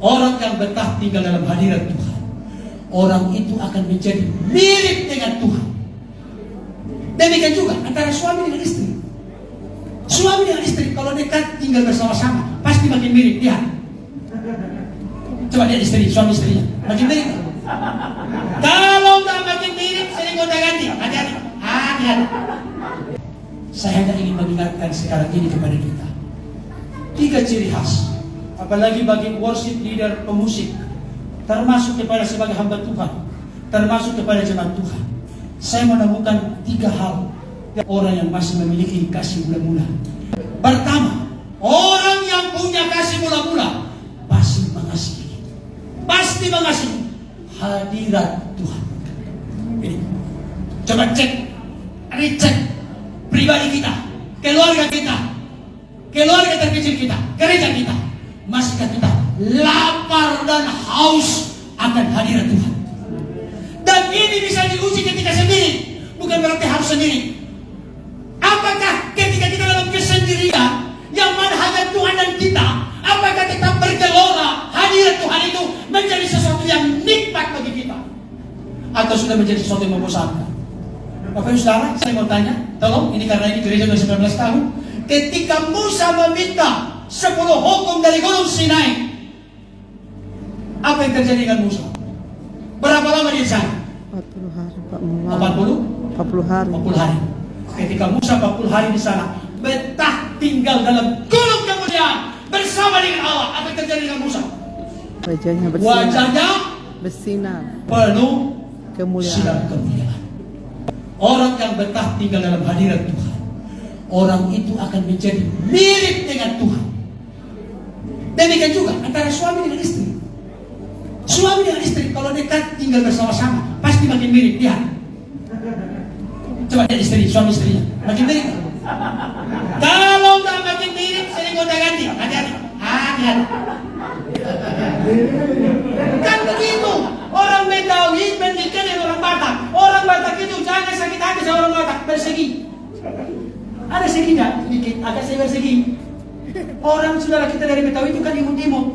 Orang yang betah tinggal dalam hadirat Tuhan, orang itu akan menjadi mirip dengan Tuhan. Demikian juga antara suami dengan istri. Suami dengan istri kalau dekat tinggal bersama-sama pasti makin mirip dia. Coba lihat istri, suami istrinya makin mirip. Kalau tak makin mirip, sering gonta-ganti. Hati-hati. Hati-hati. Saya hanya ingin mengingatkan sekarang ini kepada kita 3 ciri khas, apalagi bagi worship leader, pemusik, termasuk kepada sebagai hamba Tuhan, termasuk kepada jemaat Tuhan. Saya menemukan 3 hal orang yang masih memiliki kasih mula-mula. Pertama, orang yang punya kasih mula-mula pasti mengasihi. Pasti mengasihi hadirat Tuhan. Ini. Coba cek, recek pribadi kita, keluarga kita, keluarga terkecil kita, gereja kita. Masihkah kita lapar dan haus akan hadirat Tuhan? Dan ini bisa diuji ketika sendiri, bukan berarti harus sendiri. Apakah ketika kita dalam kesendirian yang mana hanya Tuhan dan kita, apakah tetap bergelora hadirat Tuhan itu menjadi sesuatu yang nikmat bagi kita, atau sudah menjadi sesuatu yang membosankan? Bapak Ibu Saudara, saya mau tanya, tolong, ini karena ini gereja sudah 19 tahun. Ketika Musa meminta 10 hukum dari Gunung Sinai, apa yang terjadi dengan Musa? Berapa lama dia di sana? 40 hari, 40 hari. Ketika Musa 40 hari di sana, betah tinggal dalam gunung kemuliaan bersama dengan Allah. Apa yang terjadi dengan Musa? Wajahnya bersinar penuh kemuliaan. Orang yang betah tinggal dalam hadirat Tuhan, orang itu akan menjadi mirip dengan Tuhan. Demikian juga antara suami dengan istri. Suami dengan istri kalau dekat tinggal bersama-sama pasti makin mirip dia. Coba lihat istri, suami istrinya makin mirip. Kalau tak makin mirip, sering gonta-ganti. Hati-hati. Hati-hati. Kan begitu. Orang Betawi menikah dengan orang Batak. Orang Batak itu jangan sakit hati sama orang Batak. Bersegi. Ada seginya sedikit, agak saya bersegi. Orang saudara kita dari Betawi itu kan imut-imut.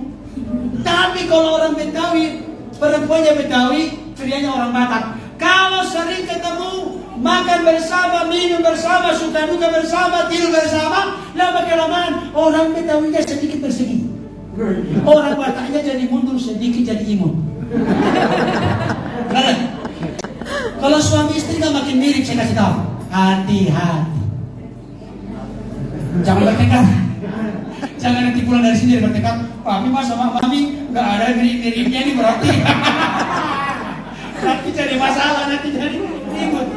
Tapi kalau orang Betawi, perempuannya Betawi, prianya orang Batak. Kalau sering ketemu, makan bersama, minum bersama, suka duka bersama, tidur bersama, lama-kelamaan orang Betawinya sedikit bersegi. Orang Bataknya jadi mundur sedikit, jadi imut. Kalau suami istri kan makin mirip, saya kasih tahu. Hati-hati. Jangan bertekad. Jangan nanti pulang dari sini bertekad. Papi mas sama mami nggak ada mirip-miripnya ini berarti. Nanti jadi masalah, nanti jadi ribut.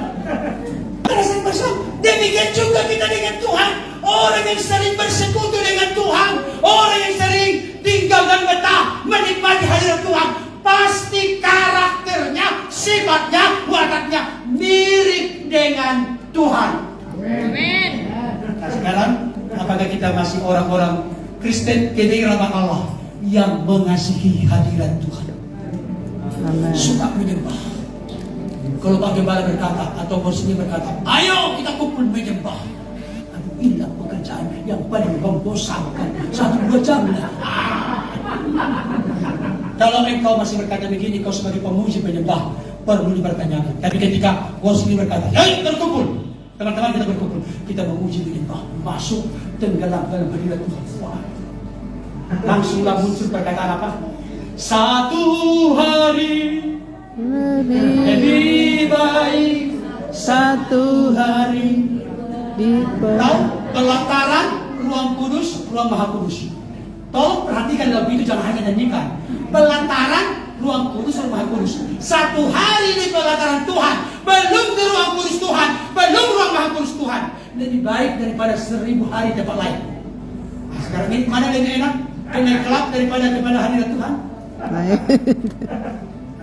Perasaan bersama. Demikian juga kita dengan Tuhan. Orang yang sering bersekutu dengan Tuhan, orang yang sering tinggal dan betah menikmati hadirat Tuhan, pasti karakternya, sifatnya, wataknya mirip dengan Tuhan. Amin. Nah sekarang, apakah kita masih orang-orang Kristen kedaerahan Allah yang mengasihi hadirat Tuhan? Amen. Suka menyembah. Kalau Pak Gembala berkata atau bos ini berkata, ayo kita kumpul menyembah. Aduh, inilah pekerjaan yang paling membosankan. 1-2 jam. Kalau engkau masih berkata begini, kau sebagai pemuji penyembah perlu dipertanyakan. Tapi ketika bos ini berkata, ayo kita berkumpul, teman-teman kita berkumpul, kita memuji menyembah, masuk tenggelam dalam hadirat Tuhan. Wah. Langsunglah muncul perkataan apa? Satu hari lebih baik satu hari di tahu pelataran ruang kudus, ruang maha kudus. Tolong perhatikan lagu itu, jangan hanya nyanyikan. Pelataran ruang kudus, ruang maha kudus. Satu hari di pelataran Tuhan, belum di ruang kudus Tuhan, belum ruang maha kudus Tuhan. Lebih baik daripada 1000 hari tempat lain. Nah, sekarang ini mana lebih enak? Kena kelab daripada hadirat Tuhan? Baik.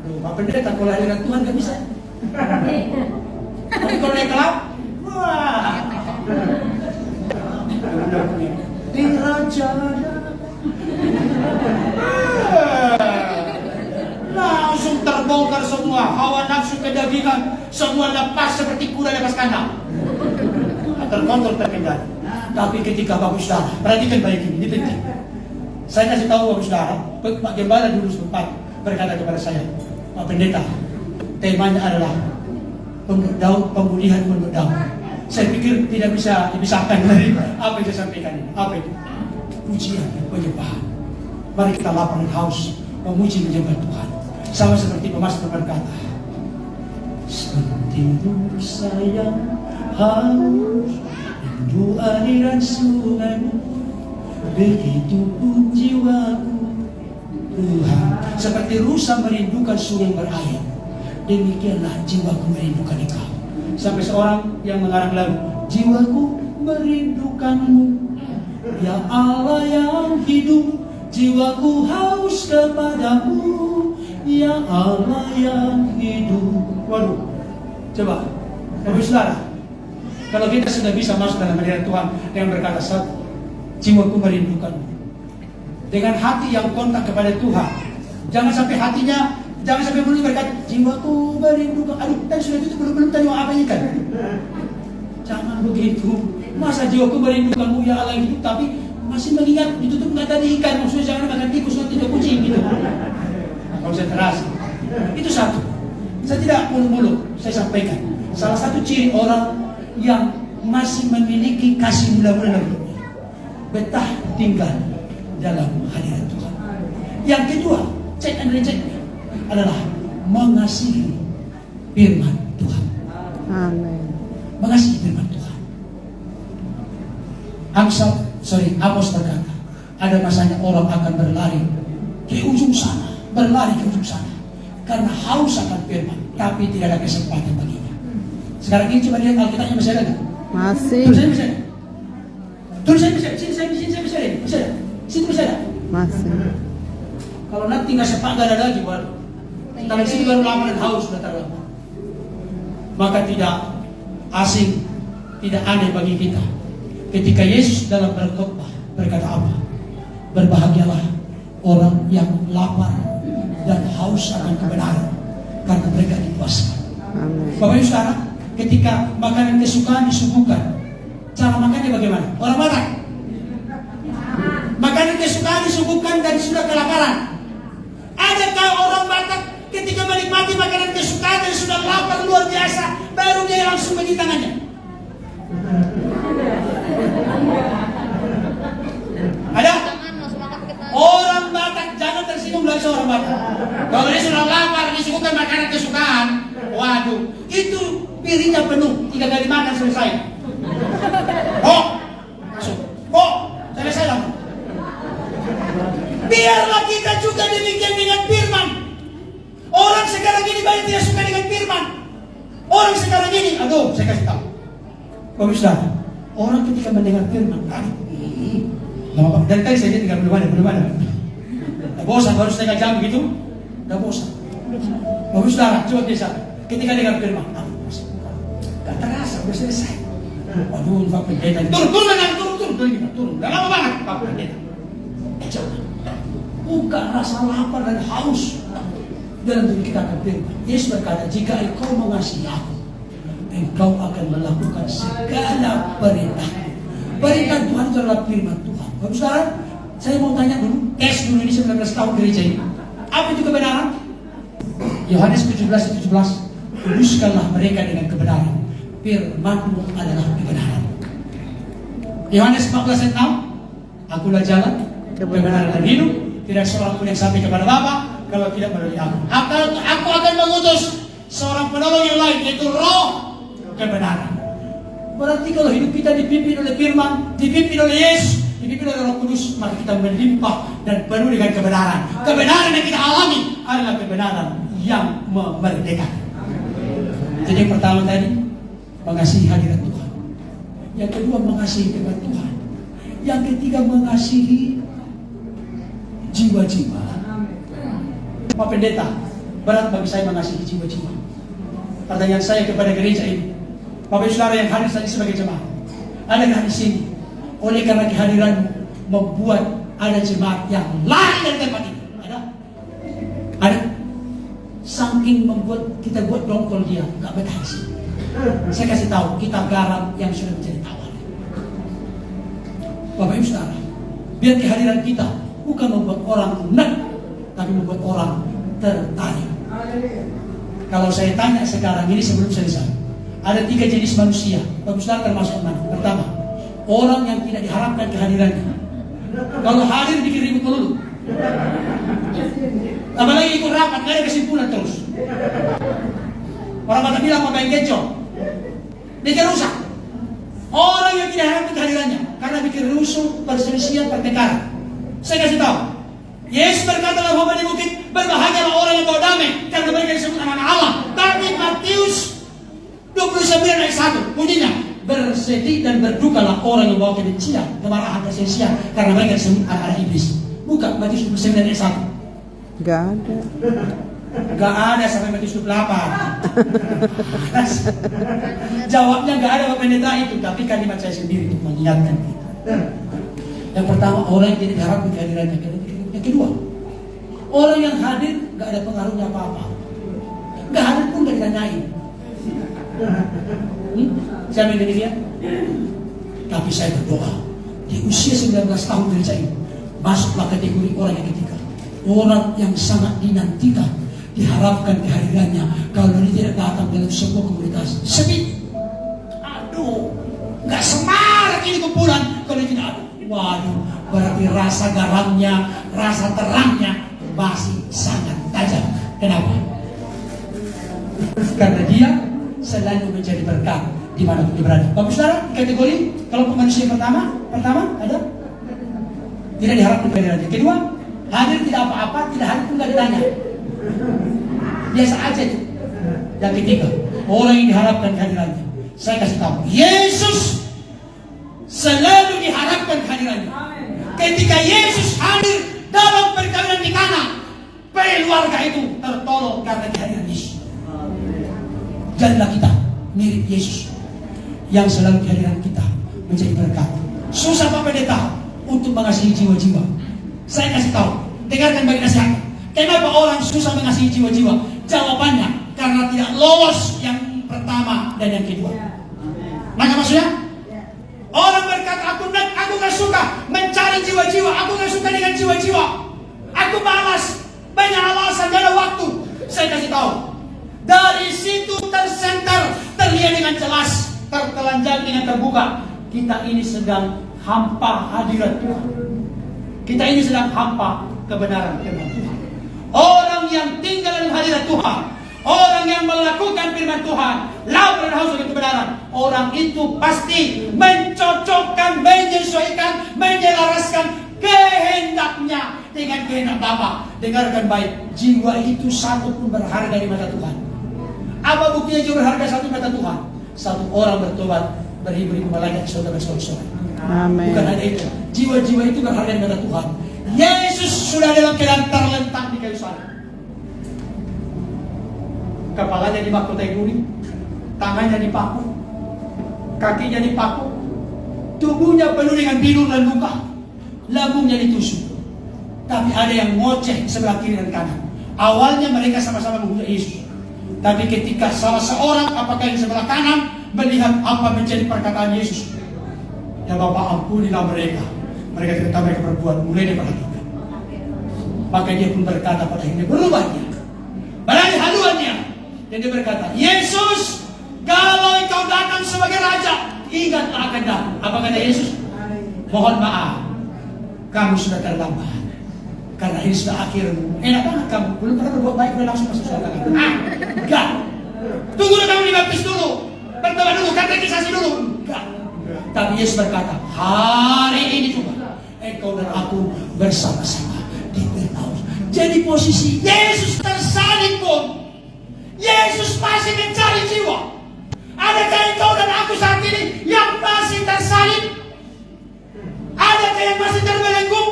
Aduh, Pak Pendeta kalau hadirat Tuhan gak bisa. Tapi kalau naik kelab, wah. Di raja langsung terbongkar semua hawa nafsu kedagingan, semua lepas seperti kuda lepas kandang. Terkontrol terkendali. Tapi ketika bagus dah, perhatikan baik ini penting. Saya kasih tahu Bapak Saudara, Pak Gembala dulu sempat berkata kepada saya, Pak Pendeta, temanya adalah pemulihan penduduk daun. Saya pikir tidak bisa dipisahkan dari apa yang saya sampaikan ini. Apa itu? Pujian, penyembahan. Mari kita lapar dan haus memuji menyembah Tuhan. Sama seperti pemazmur berkata, sentiru sayang haus rindu aliran sungai, begitu pun jiwaku Tuhan. Seperti rusa merindukan sungai berair, demikianlah jiwaku merindukan Engkau. Sampai seorang yang mengarang lagu, jiwaku merindukanmu, ya Allah yang hidup, jiwaku haus kepadamu, ya Allah yang hidup. Waduh, coba, Bapak Saudara, kalau kita sudah bisa masuk dalam hadirat Tuhan dengan berkata satu, jiwaku merindukanmu, dengan hati yang kontak kepada Tuhan. Jangan sampai hatinya, jangan sampai mulut berkata, jiwaku merindukan. Aduh, tadi sudah itu belum tanya apa ini kan? Jangan begitu. Masa jiwaku merindukanmu ya Allah yang hidup, tapi masih mengingat ditutup kata di ikan. Maksudnya jangan makan tikus atau tidak kucing gitu. Konsentrasi. Itu satu. Saya tidak mulu-mulu, saya sampaikan. Salah satu ciri orang yang masih memiliki kasih mula-mula dalam hidupnya, betah tinggal dalam hadirat Tuhan. Yang kedua, check and recheck adalah mengasihi firman Tuhan. Amin. Mengasihi firman Tuhan. Amos berkata, ada masanya orang akan berlari ke ujung sana, karena haus akan firman, tapi tidak ada kesempatan baginya. Sekarang ini coba lihat Alkitabnya masih ada nggak? Masih. Tulisannya masih ada. Sini masih ada. Situ masih ada. Masih. Kalau nanti nggak sepak nggak ada lagi, baru. Kalau di sini baru lama dan haus sudah terlalu. Maka tidak asing, tidak aneh bagi kita ketika Yesus dalam berkhotbah berkata apa? Berbahagialah orang yang lapar dan haus akan kebenaran, karena mereka dipuaskan. Amin. Bapak Ibu Saudara, ketika makanan kesukaan disuguhkan, cara makannya bagaimana? Orang Batak, makanan kesukaan disuguhkan dan sudah kelaparan. Adakah orang Batak ketika menikmati makanan kesukaan dan sudah lapar luar biasa, baru dia langsung mencuci tangannya? Ada? Orang Batak, jangan tersinggung lagi orang Batak. Kalau dia sudah lapar, disuguhkan makanan kesukaan, waduh, itu piringnya penuh, 3 kali makan selesai. Selesai lah. Biarlah kita juga demikian dengan firman. Orang sekarang ini banyak tidak suka dengan firman. Orang sekarang ini, aduh, saya kasih tahu. Bapak Saudara, orang ketika mendengar firman, lama dari tadi saya tinggal belum ada. Dah bosan, baru setengah jam begitu, dah bosan. Bapak Saudara, coba biasa, ketika dengar firman, gak terasa, udah selesai. Waduh, Pak Pendeta, turun, dah lama banget, Pak Pendeta. Coba, buka rasa lapar dan haus dalam diri kita akan firman. Yesus berkata, jika engkau mengasihi aku, engkau akan melakukan segala perintah. Perintah Tuhan itu adalah firman Tuhan. Bapak Saudara, saya mau tanya dulu, tes dulu ini 19 tahun gereja ini. Apa itu kebenaran? Yohanes 17:17, kuduskanlah mereka dengan kebenaran. Firman-Mu adalah kebenaran. Yohanes 14:6, akulah jalan, kebenaran dan hidup. Tidak seorang pun yang sampai kepada Bapa kalau tidak melalui aku. Aku akan mengutus seorang penolong yang lain, yaitu Roh kebenaran. Berarti kalau hidup kita dipimpin oleh firman, dipimpin oleh Yesus, dipimpin oleh Roh Kudus, maka kita melimpah dan penuh dengan kebenaran. Kebenaran yang kita alami adalah kebenaran yang memerdekakan. Jadi yang pertama tadi, mengasihi hadirat Tuhan. Yang kedua, mengasihi firman Tuhan. Yang ketiga, mengasihi jiwa-jiwa. Pak Pendeta, berat bagi saya mengasihi jiwa-jiwa. Pertanyaan saya kepada gereja ini, Bapak Saudara yang hadir tadi sebagai jemaat, adakah di sini oleh karena kehadiran membuat ada jemaat yang lari dari tempat ini? Ada? Saking membuat kita buat dongkol dia, nggak betah di sini. Saya kasih tahu, kita garam yang sudah menjadi tawar. Bapak Ibu Saudara, biar kehadiran kita bukan membuat orang unek, tapi membuat orang tertarik. Kalau saya tanya sekarang ini sebelum selesai, ada 3 jenis manusia. Bapak saudara termasuk mana? Pertama, orang yang tidak diharapkan kehadirannya. Kalau hadir bikin ribut melulu. Apalagi ikut rapat, gak ada kesimpulan terus. Orang pada bilang pemain kecoh, bikin rusak. Orang yang tidak harapkan kehadirannya karena bikin rusuh, perselisihan, pertengkaran. Saya kasih tahu, Yesus berkata dalam khotbah di bukit, berbahagialah orang yang bawa damai karena mereka disebut anak-anak Allah. Tapi Matius 29 ayat 1 bunyinya, bersedih dan berdukalah orang yang bawa kebencian, kemarahan, perselisihan karena mereka disebut anak-anak iblis. Buka Matius 29 ayat 1. Gak ada. Gak ada sampai Matius 28. Jawabnya gak ada Bapak Pendeta itu, tapi kalimat saya sendiri untuk mengingatkan kita. Yang pertama, orang yang tidak diharapkan kehadirannya. Yang kedua, orang yang hadir gak ada pengaruhnya apa-apa. Gak hadir pun gak ditanyain. Siapa yang demikian? Tapi saya berdoa, di usia 19 tahun gereja ini, masuklah kategori orang yang ketiga. Orang yang sangat dinantikan, diharapkan kehadirannya. Kalau dia tidak datang dalam sebuah komunitas sepi, aduh, gak semarak ini kumpulan kalau tidak ada. Waduh, berarti rasa garamnya, rasa terangnya masih sangat tajam. Kenapa? Karena dia selalu menjadi berkat di mana dia berada. Bapak saudara, kategori kalau manusia pertama ada tidak diharapkan kehadirannya. Kedua, hadir tidak apa-apa, tidak hadir pun tidak ditanya. Biasa aja itu. Yang ketiga, orang yang diharapkan kehadirannya. Saya kasih tahu, Yesus selalu diharapkan kehadirannya. Ketika Yesus hadir dalam perkawinan di Kana, keluarga itu tertolong karena kehadiran Yesus. Jadilah kita mirip Yesus yang selalu kehadiran kita menjadi berkat. Susah Bapak Pendeta untuk mengasihi jiwa-jiwa. Saya kasih tahu, dengarkan baik nasihat. Kenapa orang susah mengasihi jiwa-jiwa? Jawabannya karena tidak lolos yang pertama dan yang kedua. Maka maksudnya? Orang berkata, aku gak suka mencari jiwa-jiwa, aku gak suka dengan jiwa-jiwa, aku malas, banyak alasan, gak ada waktu. Saya kasih tahu, dari situ terlihat dengan jelas, tertelanjang dengan terbuka, kita ini sedang hampa hadirat Tuhan. Kita ini sedang hampa kebenaran firman Tuhan. Orang yang tinggal dalam hadirat Tuhan, orang yang melakukan firman Tuhan, lapar dan haus dengan kebenaran, orang itu pasti mencocokkan, menyesuaikan, menyelaraskan kehendaknya dengan kehendak Bapa. Dengarkan baik, jiwa itu satu pun berharga di mata Tuhan. Apa buktinya jiwa berharga satu di mata Tuhan? Satu orang bertobat, beribu-ribu malaikat saudara-saudara. Amin. Bukan hanya itu, jiwa-jiwa itu berharga di mata Tuhan. Yesus sudah dalam keadaan terlentang di kayu salib. Kepalanya dimahkotai duri, tangannya dipaku, kakinya dipaku, tubuhnya penuh dengan biru dan luka, lambungnya ditusuk. Tapi ada yang ngoceh sebelah kiri dan kanan. Awalnya mereka sama-sama menghujat Yesus. Tapi ketika salah seorang, apakah yang sebelah kanan, melihat apa menjadi perkataan Yesus, ya Bapa ampunilah mereka. Mereka tidak tahu mereka berbuat, mulai diperhatikan. Maka dia pun berkata pada akhirnya berubah dia. Berani haluannya. Dan dia berkata, Yesus, kalau engkau datang sebagai Raja, ingatlah akan datang. Apa kata Yesus? Mohon maaf, kamu sudah terlambat. Karena ini sudah akhirmu. Enak banget kamu, belum pernah berbuat baik, udah langsung masuk surga. Enggak. Tunggu kamu dibaptis dulu, bertobat dulu, katekisasi dulu. Enggak. Tapi Yesus berkata, hari ini juga engkau dan aku bersama-sama di Firdaus. Jadi posisi Yesus tersalib pun, Yesus masih mencari jiwa. Adakah engkau dan aku saat ini yang masih tersalib? Adakah yang masih terbelenggu?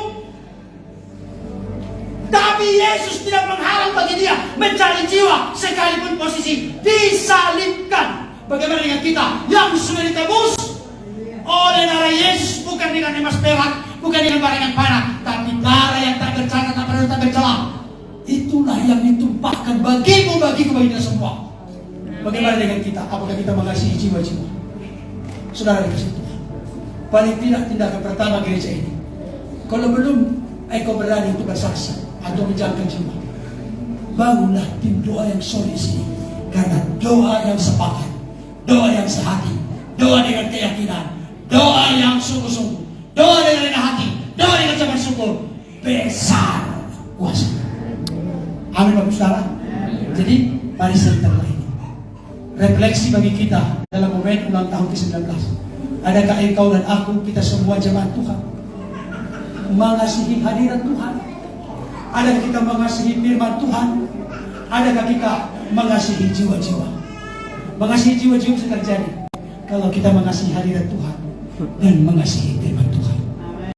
Tapi Yesus tidak menghalang bagi dia mencari jiwa, sekalipun posisi disalibkan. Bagaimana dengan kita yang sudah ditebus oleh darah Yesus, bukan dengan emas perak, bukan dengan barang yang panah, tapi darah yang tak bercela, tak pernah tak bercela. Itulah yang ditumpahkan bagimu, bagi kita semua. Bagaimana dengan kita? Apakah kita mengasihi jiwa-jiwa? Saudara dikasih Tuhan, paling tidak tindakan pertama gereja ini, kalau belum kau berani untuk bersaksi atau menjaga jiwa. Bangunlah tim doa yang solid ini, karena doa yang sepakat, doa yang sehati, doa dengan keyakinan, doa yang sungguh-sungguh, doa dengan rendah hati, doa dengan ucapan syukur, besar kuasa. Amin Bapak Saudara. Jadi mari sebentar ini refleksi bagi kita dalam momen ulang tahun ke-19. Adakah engkau dan aku, kita semua jemaat Tuhan, mengasihi hadirat Tuhan? Adakah kita mengasihi firman Tuhan? Adakah kita mengasihi jiwa-jiwa? Mengasihi jiwa-jiwa bisa terjadi kalau kita mengasihi hadirat Tuhan dan mengasihi